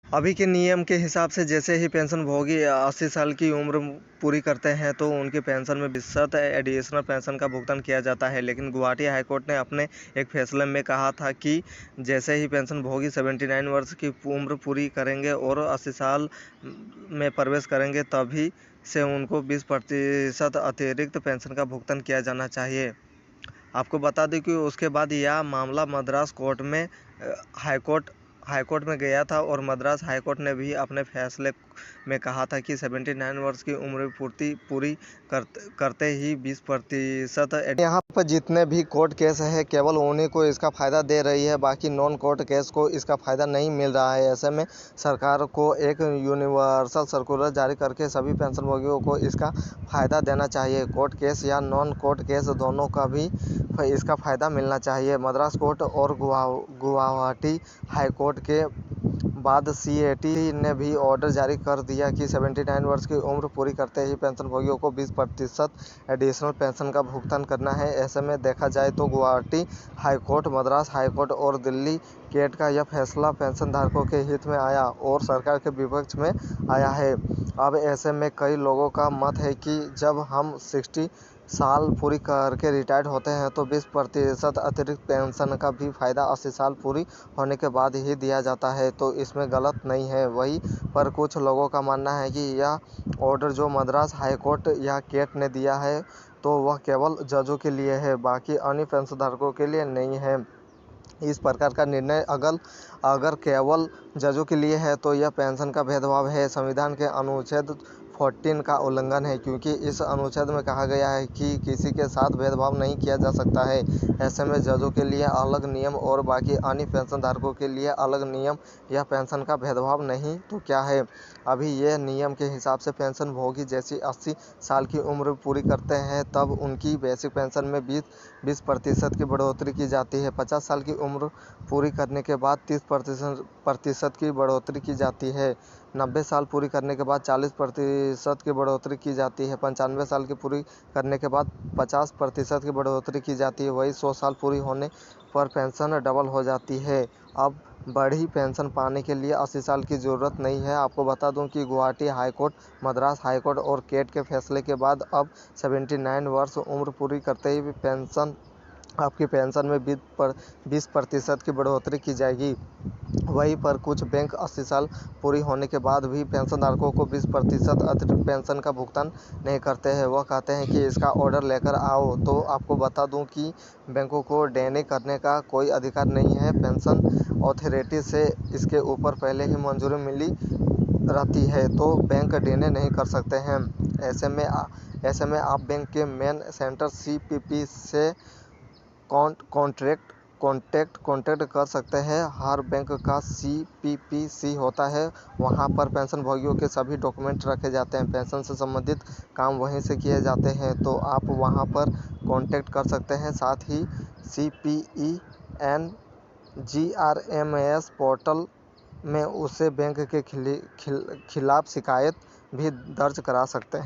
अभी के नियम के हिसाब से जैसे ही पेंशनभोगी 80 साल की उम्र पूरी करते हैं तो उनकी पेंशन में 20% एडिशनल पेंशन का भुगतान किया जाता है। लेकिन गुवाहाटी हाईकोर्ट ने अपने एक फैसले में कहा था कि जैसे ही पेंशनभोगी 79 वर्ष की उम्र पूरी करेंगे और 80 साल में प्रवेश करेंगे तभी से उनको 20% अतिरिक्त पेंशन का भुगतान किया जाना चाहिए। आपको बता दें कि उसके बाद यह मामला मद्रास कोर्ट में हाईकोर्ट हाईकोर्ट में गया था और मद्रास हाईकोर्ट ने भी अपने फैसले में कहा था कि 79 वर्ष की उम्र पूरी करते ही 20% यहाँ पर जितने भी कोर्ट केस है केवल उन्हीं को इसका फ़ायदा दे रही है, बाकी नॉन कोर्ट केस को इसका फ़ायदा नहीं मिल रहा है। ऐसे में सरकार को एक यूनिवर्सल सर्कुलर जारी करके सभी पेंशनभोगियों को इसका फ़ायदा देना चाहिए। कोर्ट केस या नॉन कोर्ट केस दोनों का भी इसका फ़ायदा मिलना चाहिए। मद्रास कोर्ट और गुवाहाटी हाई कोर्ट के बाद सीएटी ने भी ऑर्डर जारी कर दिया कि 79 वर्ष की उम्र पूरी करते ही पेंशनभोगियों को 20% एडिशनल पेंशन का भुगतान करना है। ऐसे में देखा जाए तो गुवाहाटी हाईकोर्ट, मद्रास हाईकोर्ट और दिल्ली कैट का यह फैसला पेंशनधारकों के हित में आया और सरकार के विपक्ष में आया है। अब ऐसे में कई लोगों का मत है कि जब हम 60 साल पूरी करके रिटायर्ड होते हैं तो 20% अतिरिक्त पेंशन का भी फ़ायदा 80 साल पूरी होने के बाद ही दिया जाता है, तो इसमें गलत नहीं है। वहीं पर कुछ लोगों का मानना है कि यह ऑर्डर जो मद्रास हाईकोर्ट या कैट ने दिया है तो वह केवल जजों के लिए है, बाकी अन्य पेंशनधारकों के लिए नहीं है। इस प्रकार का निर्णय अगर केवल जजों के लिए है तो यह पेंशन का भेदभाव है, संविधान के अनुच्छेद 14 का उल्लंघन है, क्योंकि इस अनुच्छेद में कहा गया है कि किसी के साथ भेदभाव नहीं किया जा सकता है। ऐसे में जजों के लिए अलग नियम और बाकी अन्य पेंशनधारकों के लिए अलग नियम, यह पेंशन का भेदभाव नहीं तो क्या है। अभी ये नियम के हिसाब से पेंशनभोगी जैसी 80 साल की उम्र पूरी करते हैं तब उनकी बेसिक पेंशन में 20% की बढ़ोतरी की जाती है। 50 साल की उम्र पूरी करने के बाद 30% की बढ़ोतरी की जाती है। 90 साल पूरी करने के बाद 40% की बढ़ोतरी की जाती है। 95 साल की पूरी करने के बाद 50% की बढ़ोतरी की जाती है। वही 100 साल पूरी होने पर पेंशन डबल हो जाती है। अब बढ़ी पेंशन पाने के लिए 80 साल की ज़रूरत नहीं है। आपको बता दूं कि गुवाहाटी हाईकोर्ट, मद्रास हाईकोर्ट और कैट के फैसले के बाद अब 79 वर्ष उम्र पूरी करते ही आपकी पेंशन में 20% की बढ़ोतरी की जाएगी। वहीं पर कुछ बैंक 80 साल पूरी होने के बाद भी पेंशनधारकों को 20% अतिरिक्त पेंशन का भुगतान नहीं करते हैं। वह कहते हैं कि इसका ऑर्डर लेकर आओ। तो आपको बता दूं कि बैंकों को देने करने का कोई अधिकार नहीं है। पेंशन अथॉरिटी से इसके ऊपर पहले ही मंजूरी मिली रहती है तो बैंक देने नहीं कर सकते हैं। ऐसे में आप बैंक के मेन सेंटर सीपीपी से कॉन्टैक्ट कर सकते हैं। हर बैंक का सीपीपीसी होता है, वहां पर पेंशनभोगियों के सभी डॉक्यूमेंट रखे जाते हैं। पेंशन से संबंधित काम वहीं से किए जाते हैं, तो आप वहां पर कॉन्टैक्ट कर सकते हैं। साथ ही CPENGRMS पोर्टल में उसे बैंक के खिलाफ शिकायत भी दर्ज करा सकते हैं।